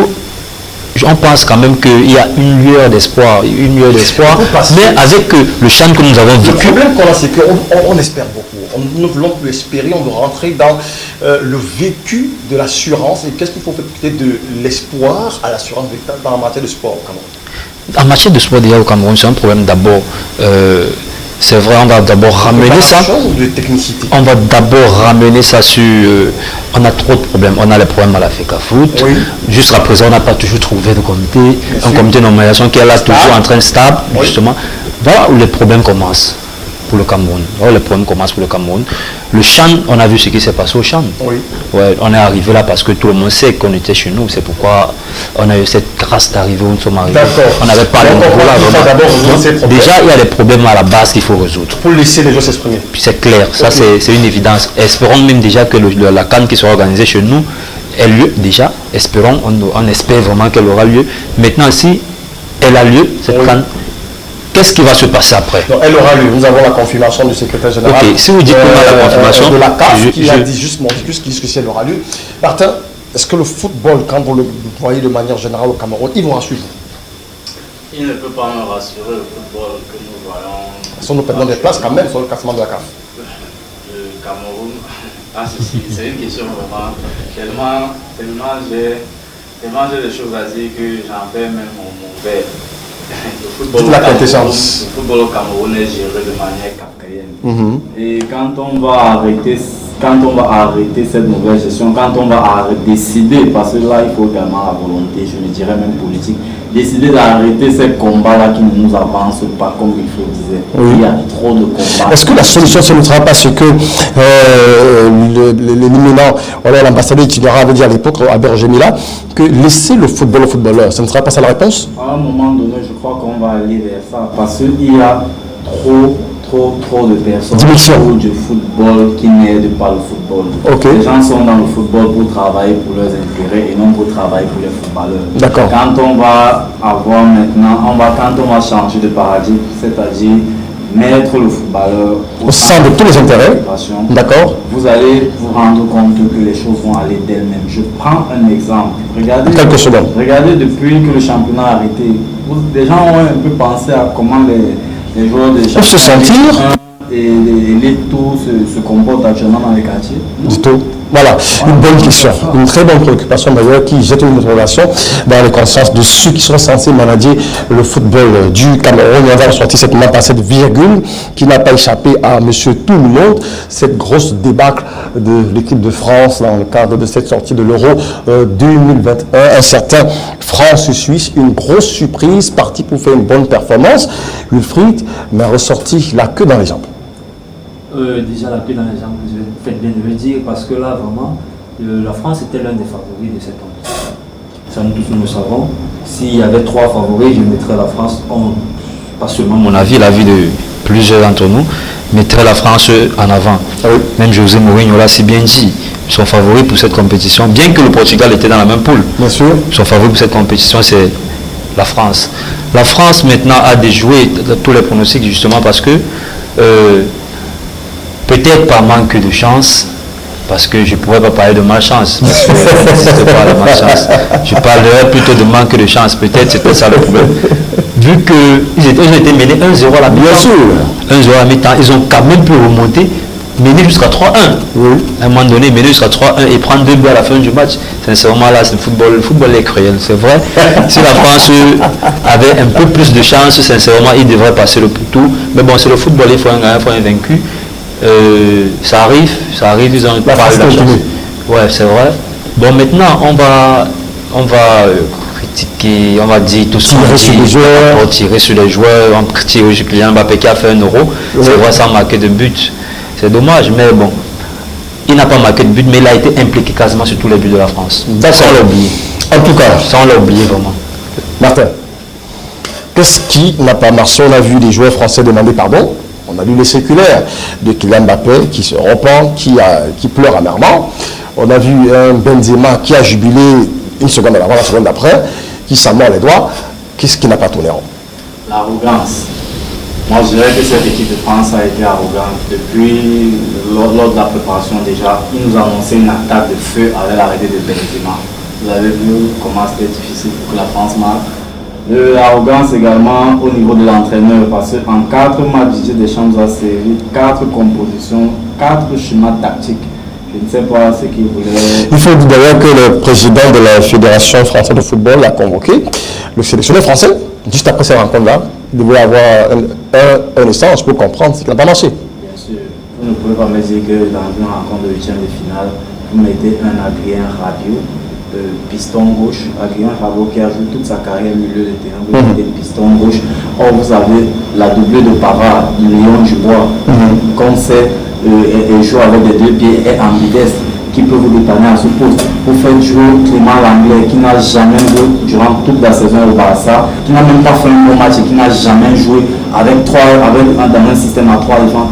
S3: on pense quand même qu'il y a une lueur d'espoir, mais avec le CHAN que nous avons
S1: Le
S3: vécu.
S1: problème qu'on a, c'est qu'on espère beaucoup. Nous voulons plus espérer, on veut rentrer dans le vécu de l'assurance. Et qu'est-ce qu'il faut faire de l'espoir à l'assurance dans la matière de sport au Cameroun?
S3: En matière de sport déjà au Cameroun, c'est un problème d'abord. C'est vrai, on va d'abord ramener ça.
S1: De technicité.
S3: On va d'abord ramener ça sur. On a trop de problèmes. On a les problèmes à la FECA Foot.
S1: Oui.
S3: Jusqu'à présent, on n'a pas toujours trouvé de comité. Un comité de nomination qui est là toujours en train de stable,
S1: Oui.
S3: justement. Voilà où les problèmes commencent pour le Cameroun. Voilà où les problèmes commencent pour le Cameroun. Le CHAN, on a vu ce qui s'est passé au CHAN.
S1: Oui.
S3: Ouais, on est arrivé là parce que tout le monde sait qu'on était chez nous. C'est pourquoi on a eu cette grâce d'arriver où nous sommes arrivés.
S1: D'accord.
S3: On n'avait pas le
S1: Donc,
S3: niveau là.
S1: il faut
S3: vraiment.
S1: d'abord résoudre ces problèmes.
S3: Déjà, il y a des problèmes à la base qu'il faut résoudre.
S1: Pour laisser les gens s'exprimer.
S3: Puis c'est clair, ça c'est une évidence. Espérons même déjà que la CAN qui sera organisée chez nous ait lieu déjà. Espérons, on espère vraiment qu'elle aura lieu. Maintenant, si elle a lieu, cette
S1: Oui.
S3: CAN, qu'est-ce qui va se passer après?
S1: Donc, elle aura lieu. Nous avons la confirmation du secrétaire général.
S3: Ok, si vous dites qu'on a la confirmation,
S1: de la CAF qui a
S3: je-
S1: dit justement que si elle aura lieu. Martin, est-ce que le football, quand vous le voyez de manière générale au Cameroun, ils vont rassurer?
S2: Il ne peut pas me rassurer le football que nous voyons.
S1: Sont nous perdons des places quand même sur le classement de la CAF.
S2: Le Cameroun, c'est une question vraiment. Tellement j'ai des choses à dire que j'en perds même mon verre. Le football,
S1: Toute la
S2: au Cameroun,
S1: quintessence.
S2: le football au Cameroun est géré de manière kafkaïenne. Et quand on va arrêter cette mauvaise gestion, quand on va décider, parce que là il faut également la volonté, je me dirais même politique, décider d'arrêter ces combats-là qui ne nous avancent pas comme il faut dire.
S1: Oui.
S2: Il y a trop de combats.
S1: Est-ce que la solution, ce ne sera pas ce que l'éminent, l'ambassadeur itinérant avait dit à l'époque, Albert Gemila, que laisser le football aux footballeurs, ce ne sera pas ça la réponse?
S2: À un moment donné, je crois qu'on va aller vers ça parce qu'il y a trop de personnes
S1: Dimension.
S2: autour du football qui n'aident pas le football.
S1: Ok.
S2: Les gens sont dans le football pour travailler pour leurs intérêts et non pour travailler pour les footballeurs.
S1: D'accord.
S2: Quand on va avoir maintenant, quand on va changer de paradigme, c'est-à-dire mettre le footballeur
S1: Au centre de tous les intérêts.
S2: préoccupation,
S1: D'accord.
S2: vous allez vous rendre compte que les choses vont aller d'elles-mêmes. Je prends un exemple. Regardez,
S1: Quelques secondes.
S2: regardez depuis que le championnat a arrêté. Les gens ont un peu pensé à comment les joueurs des
S1: Pour se sentir.
S2: et les tours se comportent actuellement dans les quartiers.
S1: Du tout. Voilà, une bonne question, une très bonne préoccupation d'ailleurs qui jette une interrogation dans les consciences de ceux qui sont censés manager le football du Cameroun. On va ressortir cette main par cette virgule qui n'a pas échappé à monsieur tout le monde, cette grosse débâcle de l'équipe de France dans le cadre de cette sortie de l'Euro 2021. Un certain France-Suisse, une grosse surprise, parti pour faire une bonne performance. Wilfried m'a ressorti la queue dans les jambes.
S5: Déjà la queue dans les jambes, vous faites bien de le dire, parce que là vraiment, la France était l'un des favoris de cette compétition. Ça nous tous nous le savons. S'il y avait 3 favoris, je mettrais la France, pas seulement
S3: mon avis, l'avis de plusieurs d'entre nous, mettrait la France en avant. Même José Mourinho l'a si bien dit. Son favori pour cette compétition, bien que le Portugal était dans la même poule,
S1: Bien sûr.
S3: son favori pour cette compétition, c'est la France. La France maintenant a déjoué tous les pronostics justement parce que peut-être par manque de chance, parce que je ne pourrais pas parler de malchance, parce que n'existe pas la malchance. Je parlerais plutôt de manque de chance, peut-être c'était ça le problème. Vu qu'ils ont été menés 1-0 à la mi-temps.
S1: Bien sûr.
S3: 1-0 à la mi-temps, ils ont quand même pu remonter, mener jusqu'à 3-1. À un moment donné, mener jusqu'à 3-1 et prendre 2 buts à la fin du match. Sincèrement, là, c'est le football est cruel, c'est vrai. Si la France avait un peu plus de chance, sincèrement, il devrait passer le tout. Mais bon, c'est le football, il faut un gagnant, il faut un vaincu. Ça arrive, ils ont pas eu la chance. Ouais, c'est vrai. Bon, maintenant, on va critiquer, on va dire tout ce qu'on dit, on tirer sur les joueurs, on tirer sur Kylian Mbappé qui a fait 1 euro. C'est vrai, sans marquer de but. C'est dommage, mais bon. Il n'a pas marqué de but, mais il a été impliqué quasiment sur tous les buts de la France. Sans l'oublier.
S1: En tout cas,
S3: sans l'oublier vraiment.
S1: Martin, qu'est-ce qui n'a pas marché? On a vu les joueurs français demander pardon. On a lu les circulaires de Kylian Mbappé qui se repent, qui pleure amèrement. On a vu un Benzema qui a jubilé une seconde avant, la seconde d'après, qui s'en mord les doigts. Qu'est-ce qui n'a pas tourné rond?
S2: L'arrogance. Moi, je dirais que cette équipe de France a été arrogante. Depuis, lors de la préparation déjà, ils nous annonçaient une attaque de feu avec l'arrêté de Benzema. Vous avez vu comment c'était difficile pour que la France marque. L'arrogance également au niveau de l'entraîneur, parce qu'en 4 matchs, Didier Deschamps a servi 4 compositions, 4 schémas tactiques. Je ne sais pas ce qu'il voulait.
S1: Il faut dire d'ailleurs que le président de la Fédération française de football a convoqué le sélectionneur français, juste après ces rencontres-là. Il devait avoir un échange pour comprendre ce qui n'a pas marché.
S2: Bien sûr, vous ne pouvez pas me dire que dans une rencontre de 8e de finale, vous mettez un Adrien Rabiot, piston gauche, Adrien Rabiot qui a joué toute sa carrière au milieu de terrain, vous mettez piston gauche. Or, vous avez la doublée de Parra, Léon Dubois, qu'on sait et joue avec des 2 pieds et ambidestre, qui peut vous dépanner à ce poste. Vous faites jouer Clément Langlais, qui n'a jamais joué durant toute la saison au Barça, qui n'a même pas fait un bon match et qui n'a jamais joué dans un système à 3 défenses.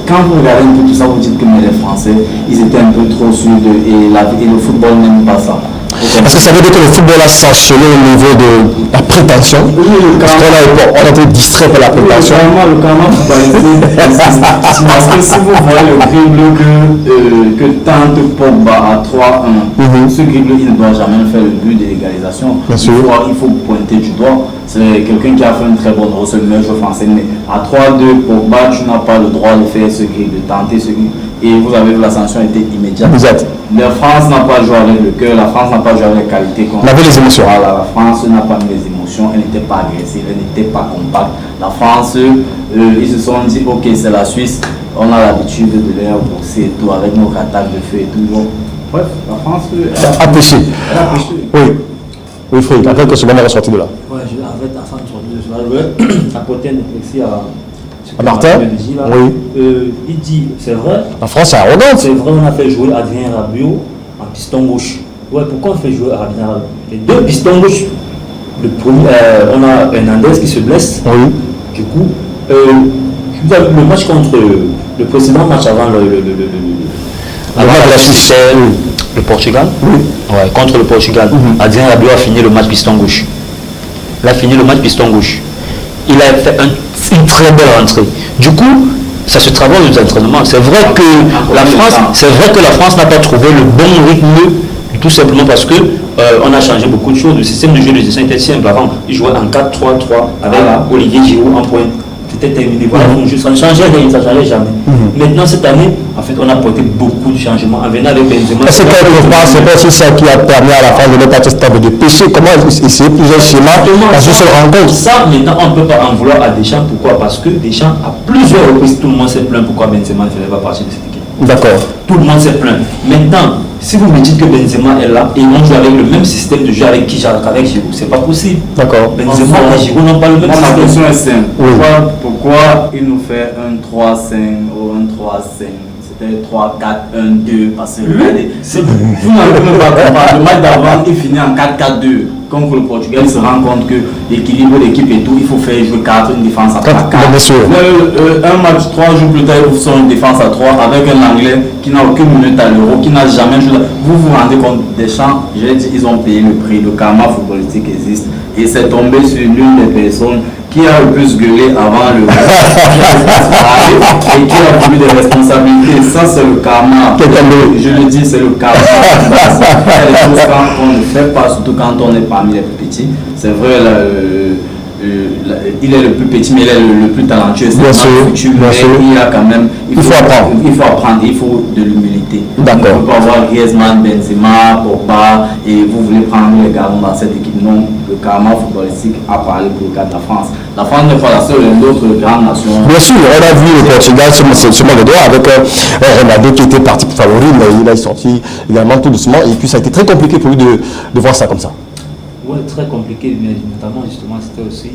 S2: Quand vous regardez un peu tout ça, vous dites que mais les Français, ils étaient un peu trop sûrs et le football n'aime pas ça.
S1: Est-ce que ça veut dire que le football a sanctionné au niveau de la prétention? Parce qu'on a été distrait par la prétention.
S2: Le karma parce que si vous voyez le dribble que tente Pogba à 3-1, ce dribble il ne doit jamais faire le but de l'égalisation. Il faut pointer du doigt. C'est quelqu'un qui a fait une très bonne rose, le meilleur joueur français, mais à 3-2 Pogba, tu n'as pas le droit de faire ce dribble, de tenter ce dribble. Et vous avez vu, la sanction était immédiate. La France n'a pas joué avec le cœur, la France n'a pas joué avec les qualités.
S1: On avait les émotions.
S2: Voilà, la France n'a pas mis les émotions, elle n'était pas agressive, elle n'était pas compacte. La France, ils se sont dit, ok, c'est la Suisse, on a l'habitude de les bourser et tout, avec nos attaques de feu et tout. Donc, bref, la France
S1: a péché.
S2: Elle a péché.
S1: Oui, Frédéric, après que ce moment est sorti de là.
S5: Ouais, en fait, afin de sortir de cela, je vais apporter une réflexion à
S1: Martin,
S5: il dit, c'est vrai.
S1: La France est arrogante.
S5: C'est vrai, on a fait jouer Adrien Rabiot en piston gauche. Ouais, pourquoi on fait jouer Adrien Rabiot? Les 2 pistons gauche. Le premier, on a Hernandez qui se blesse.
S1: Oui.
S5: Du coup, le match contre le précédent match avant
S3: la Suisse, le Portugal.
S1: Oui.
S3: Ouais, contre le Portugal. Adrien Rabiot a fini le match piston gauche. Il a fini le match piston gauche. Il a fait une très belle rentrée. Du coup, ça se travaille aux entraînements. C'est vrai que la France n'a pas trouvé le bon rythme, tout simplement parce que on a changé beaucoup de choses. Le système de jeu de dessin était simple. Avant, il jouait en 4-3-3 avec Olivier Giroud en pointe. C'était terminé. Voilà, ça ne changeait rien, ça ne changeait jamais. Maintenant, cette année, en fait, on a apporté beaucoup de changements. En venant avec Benzema.
S1: C'est pas aussi ça qui a permis à la France de ne pas être stable de péché. Comment essayer plusieurs schémas dans une seule rencontre?
S5: Ça, maintenant, on ne peut pas en vouloir à Deschamps. Pourquoi? Parce que Deschamps, à plusieurs reprises, tout le monde s'est plaint pourquoi Benzema ne faisait pas partie de cette équipe.
S1: D'accord.
S5: Tout le monde s'est plaint. Maintenant, si vous me dites que Benzema est là et on joue avec le même système de jeu avec Giroud, c'est pas possible.
S1: D'accord.
S5: Benzema et Giroud n'ont pas le même système.
S2: Ma question est simple. Pourquoi il nous fait un 3-5 ou un 3-5? C'était 3-4-1-2 parce que vous n'avez même pas compris. Le match d'avant, il finit en 4-4-2. Contre le Portugal, il se rend compte que l'équilibre de l'équipe et tout, il faut faire jouer 4, une défense à 3. Un match 3 jours plus tard, ils font une défense à 3 avec un Anglais qui n'a aucune minute à l'Euro, qui n'a jamais joué. Vous vous rendez compte des champs, je l'ai dit, ils ont payé le prix, le karma footballistique existe. Et c'est tombé sur l'une des personnes qui a le plus gueulé avant le et qui a voulu des responsabilités. Ça, c'est le karma. Je le dis, c'est le karma. Il y a des choses qu'on ne fait pas, surtout quand on est parmi les plus petits. C'est vrai, il est le plus petit, mais il est le plus talentueux. C'est
S1: bien sûr,
S2: il a quand même.
S1: Il faut apprendre.
S2: Il faut apprendre, il faut de l'humilité.
S1: D'accord.
S2: On peut pas avoir Griezmann, Benzema, Pogba, et vous voulez prendre les garçons dans cette équipe. Non, le karma footballistique a parlé pour le cas de la France. La France n'est pas la seule, il y a d'autres grandes nations.
S1: Bien sûr, on a vu le Portugal se mettre le doigt avec Ronaldo qui était parti pour favori, mais il est sorti également tout doucement, et puis ça a été très compliqué pour lui de voir ça comme ça.
S5: Oui, très compliqué, mais notamment justement c'était aussi,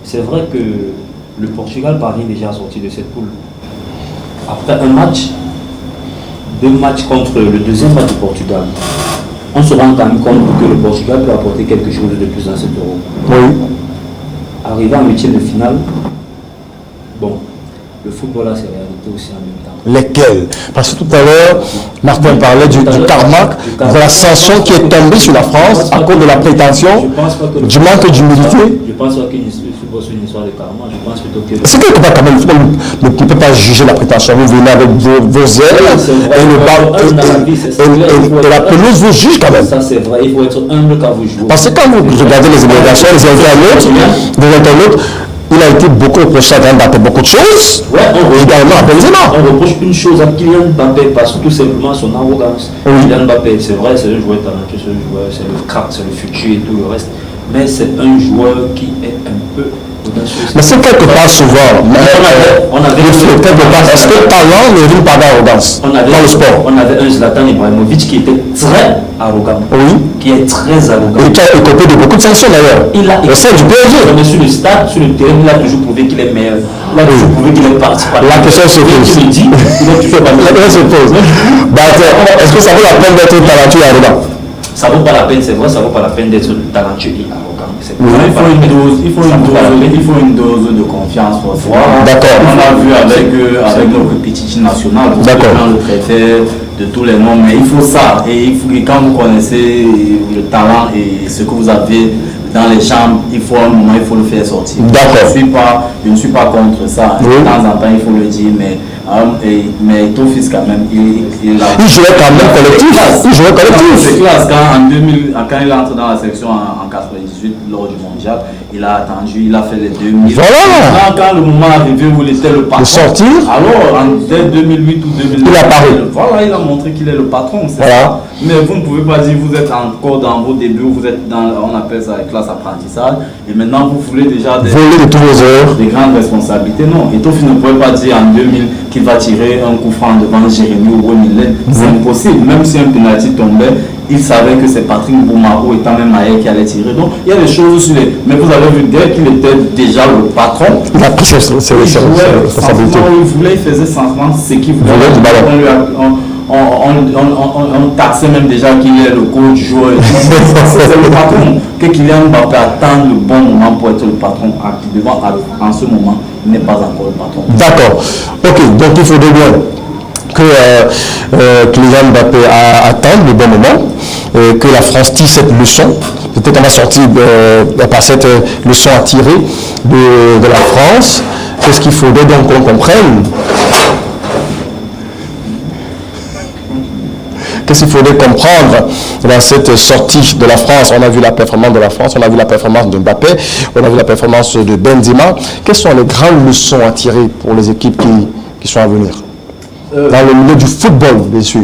S5: c'est vrai que le Portugal parvient déjà à sortir de cette poule. Après un match, 2 matchs contre le deuxième match du Portugal, on se rend quand même compte que le Portugal peut apporter quelque chose de plus dans cette Euro.
S1: Oui.
S5: Arrivé en 8e de finale, bon, le football a ses réalités aussi en même temps.
S1: Lesquels? Parce que tout à l'heure, Martin parlait du karma, de la sanction qui est tombée sur la France à cause de la prétention, du manque d'humilité.
S5: Je pense pas que le football, c'est une histoire de karma. Je pense plutôt que.
S1: C'est quelque part quand même, ne peut pas juger la prétention. Vous venez avec vos ailes et la pelouse vous juge quand même.
S5: Ça c'est vrai, il faut être humble quand vous jouez.
S1: Parce que quand vous regardez les évaluations, des internautes, il a été beaucoup reproché à Mbappé beaucoup de choses.
S5: Ouais,
S1: également à Benzema.
S5: On reproche une chose à Kylian Mbappé parce que tout simplement son arrogance.
S1: Oui.
S5: Kylian Mbappé, c'est vrai, c'est un joueur talentueux, c'est un joueur, c'est le crack, c'est le futur et tout le reste. Mais c'est un joueur qui est un peu audacieux.
S1: Mais c'est quelque part souvent. Est-ce que talent ne rime pas d'arrogance dans le sport?
S5: On avait un Zlatan Ibrahimovic qui était très arrogant.
S1: Oui.
S5: Qui est très arrogant.
S1: Et qui a écopé de beaucoup de sanctions d'ailleurs. Au sein du PSG.
S5: Mais sur le stade, sur le terrain, il a toujours prouvé qu'il est meilleur. Il a toujours prouvé qu'il est parti.
S1: La question se pose.
S5: Il dit, il est toujours parti.
S1: La question se pose. Est-ce que ça vaut la peine d'être talentueux et arrogant?
S5: Ça vaut pas la peine, c'est vrai, ça vaut pas la peine d'être talentueux et arrogant.
S2: Il faut une dose de confiance parfois.
S1: D'accord.
S2: On l'a vu avec notre petit national, vous le préfet de tous les noms, mais il faut ça. Et quand vous connaissez le talent et ce que vous avez dans les jambes, il faut un moment, il faut le faire sortir.
S1: D'accord.
S2: Je ne suis pas contre ça.
S1: Oui.
S2: De temps en temps, il faut le dire, mais Eto'o-Fils quand même, il
S1: jouait quand même collectif. Il jouait collectif.
S2: C'est classe. Quand il entre dans la sélection en 98, lors du mondial, il a attendu, il a fait les 2000.
S1: Voilà.
S2: Quand le moment est arrivé où il était le patron,
S1: de sortir.
S2: Alors, dès 2008 ou 2009,
S1: il a apparu.
S2: Voilà, il a montré qu'il est le patron. Voilà. Ça. Mais vous ne pouvez pas dire vous êtes encore dans vos débuts, vous êtes dans, on appelle ça la classe apprentissage, et maintenant vous voulez déjà
S1: voler de tous les heures.
S2: Des grandes responsabilités. Non, Eto'o-Fils ne pouvait pas dire en 2000 qu'il va tirer un coup franc devant Jérémy ou Romillet. C'est impossible. Même si un penalty tombait, il savait que c'est Patrick Boumaro étant même ailleurs qui allait tirer. Donc il y a des choses sur les. Mais vous avez vu, dès qu'il était déjà le patron,
S1: il a pris ses responsabilités.
S2: Il faisait simplement ce qu'il voulait. On taxait même déjà qu'il est le coach joueur. C'est le patron. Que Kylian Mbappé attend le bon moment pour être le patron. En ce moment, il n'est pas encore le patron.
S1: D'accord. Ok, donc il faudrait bien que Kylian Mbappé attende le bon moment, que la France tire cette leçon. Peut-être qu'on va sortir par cette leçon à tirer de la France. Qu'est-ce qu'il faudrait donc qu'on comprenne? Qu'est-ce qu'il faudrait comprendre dans cette sortie de la France? On a vu la performance de la France, on a vu la performance de Mbappé, on a vu la performance de Benzema. Quelles sont les grandes leçons à tirer pour les équipes qui sont à venir? Dans le milieu du football, bien sûr.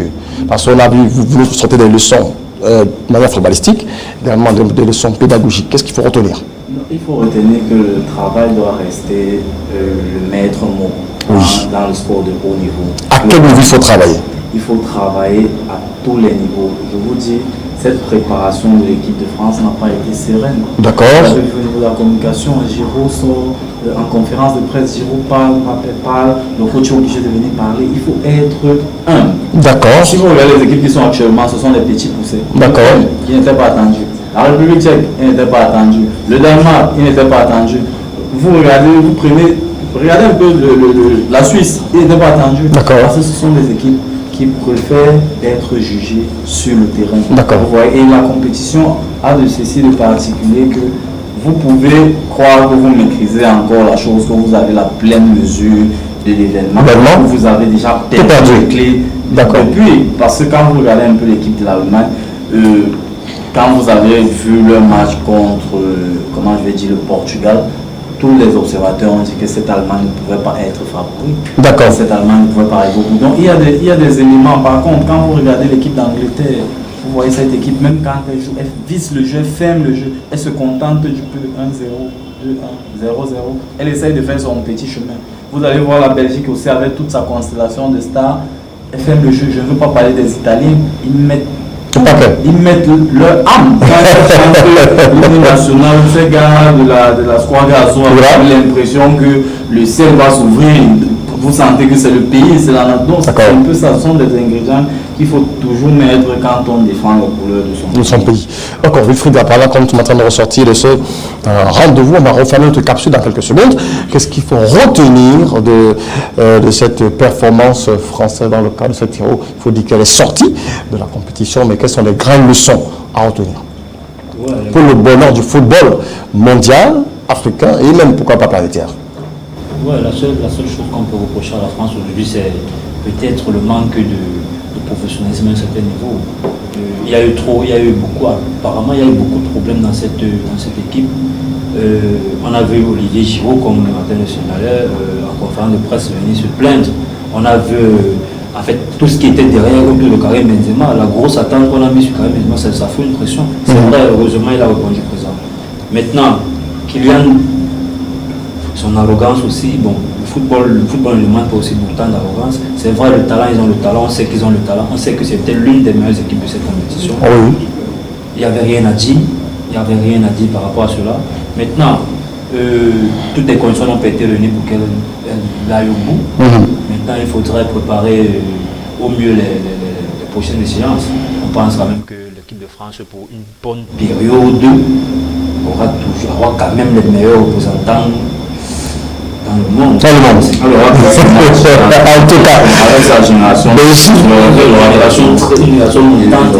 S1: Parce qu'on a vu, vous sortez des leçons de manière footballistique, également des leçons pédagogiques. Qu'est-ce qu'il faut retenir?
S2: Il faut retenir que le travail doit rester le maître mot dans le sport de haut niveau.
S1: À quel niveau il faut travailler?
S2: Il faut travailler à tous les niveaux. Je vous dis, cette préparation de l'équipe de France n'a pas été sereine.
S1: D'accord.
S2: Au niveau de la communication, Giroud sort en conférence de presse, Giroud parle, Mbappé parle, le coach est obligé de venir parler. Il faut être humble.
S1: D'accord.
S2: Si vous regardez les équipes qui sont actuellement, ce sont des petits poussés.
S1: D'accord.
S2: Qui n'étaient pas attendus. La République tchèque, il n'était pas attendu. Le Danemark, il n'était pas attendu. Vous regardez, regardez un peu la Suisse, il n'était pas attendu.
S1: D'accord.
S2: Parce que ce sont des équipes qui préfèrent être jugées sur le terrain.
S1: D'accord.
S2: Vous voyez, et la compétition a de ceci de particulier que vous pouvez croire que vous maîtrisez encore la chose, que vous avez la pleine mesure de l'événement, que vous avez déjà perdu les clés.
S1: D'accord.
S2: Et puis, parce que quand vous regardez un peu l'équipe de l'Allemagne, quand vous avez vu leur match contre, comment je vais dire, le Portugal, tous les observateurs ont dit que cette Allemagne ne pouvait pas être favori.
S1: D'accord.
S2: Cette Allemagne ne pouvait pas aller beaucoup. Donc il y a des éléments. Par contre, quand vous regardez l'équipe d'Angleterre, vous voyez cette équipe, même quand elle joue, elle vise le jeu, ferme le jeu, elle se contente du peu 1-0, 2-1, 0-0. Elle essaye de faire son petit chemin. Vous allez voir la Belgique aussi avec toute sa constellation de stars. Elle ferme le jeu. Je ne veux pas parler des Italiens. Ils mettent leur âme dans l'hymne national. Ces gars de la Squadra Azul ont l'impression que le ciel va s'ouvrir. Vous sentez que c'est le pays, c'est la nation. C'est un peu ça, ce sont des ingrédients qu'il faut toujours mettre quand on défend les couleurs de son pays.
S1: Encore, Wilfried Lapala, comme tu es en train de ressortir de ce rendez-vous, on va refaire notre capsule dans quelques secondes. Qu'est-ce qu'il faut retenir de cette performance française dans le cadre de cette tiro? Il faut dire qu'elle est sortie de la compétition, mais quelles sont les grandes leçons à retenir pour le bonheur du football mondial africain et même pourquoi pas planétaire.
S5: Ouais, la seule chose qu'on peut reprocher à la France aujourd'hui, c'est peut-être le manque de professionnalisme à un certain niveau. Il y a eu beaucoup, apparemment il y a eu beaucoup de problèmes dans cette équipe. On a vu Olivier Giroud, comme Martin le signalait, en conférence de presse venir se plaindre. On a vu en fait tout ce qui était derrière autour de Karim Benzema, la grosse attente qu'on a mise sur Karim Benzema, ça fait une pression. C'est vrai, heureusement il a répondu présent. Maintenant, Kylian, son arrogance aussi, bon, le football ne demande pas aussi beaucoup d'arrogance. C'est vrai, le talent, ils ont le talent, on sait qu'ils ont le talent, on sait que c'était l'une des meilleures équipes de cette compétition.
S1: Oui.
S5: Il n'y avait rien à dire, par rapport à cela. Maintenant, toutes les conditions n'ont pas été réunies pour qu'elle aille au bout. Maintenant, il faudrait préparer au mieux les prochaines séances. On pense quand même que l'équipe de France, pour une bonne période, aura quand même les meilleurs représentants dans le monde.
S2: Alors,
S1: En tout cas,
S2: avec sa génération,
S5: Une génération montante,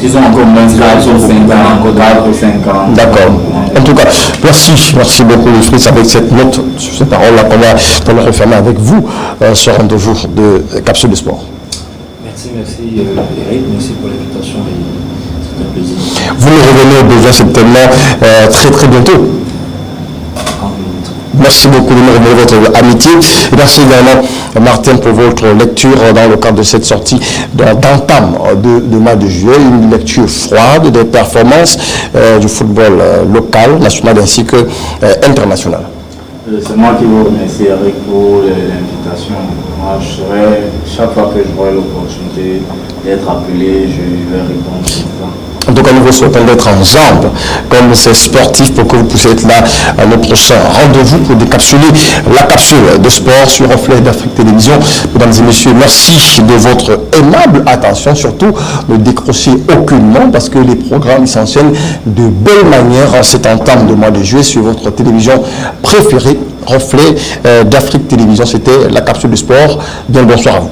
S2: ils ont encore moins de 4 ou 5 ans.
S1: d'accord. En tout cas, merci beaucoup Fritz avec cette note, sur ces paroles-là qu'on a refermé avec vous ce rendez-vous de Capsule de Sport.
S5: Merci Eric, merci pour l'invitation et c'est un plaisir.
S1: Vous nous revenez déjà certainement très bientôt. Merci beaucoup de nous renouveler votre amitié. Et merci également, Martin, pour votre lecture dans le cadre de cette sortie d'entame de mois de juillet. Une lecture froide des performances du football local, national ainsi que international.
S2: C'est moi qui vous remercie Eric pour l'invitation. Moi, chaque fois que j'aurai l'opportunité d'être appelé, je vais répondre présent.
S1: En tout cas, nous vous souhaitons d'être ensemble comme ces sportifs pour que vous puissiez être là à notre prochain rendez-vous pour décapsuler la capsule de sport sur Reflet d'Afrique Télévision. Mesdames et messieurs, merci de votre aimable attention. Surtout, ne décrochez aucunement parce que les programmes s'enchaînent de belle manière en cet entame de mois de juillet sur votre télévision préférée, Reflet d'Afrique Télévision. C'était la capsule de sport. Bien le bonsoir à vous.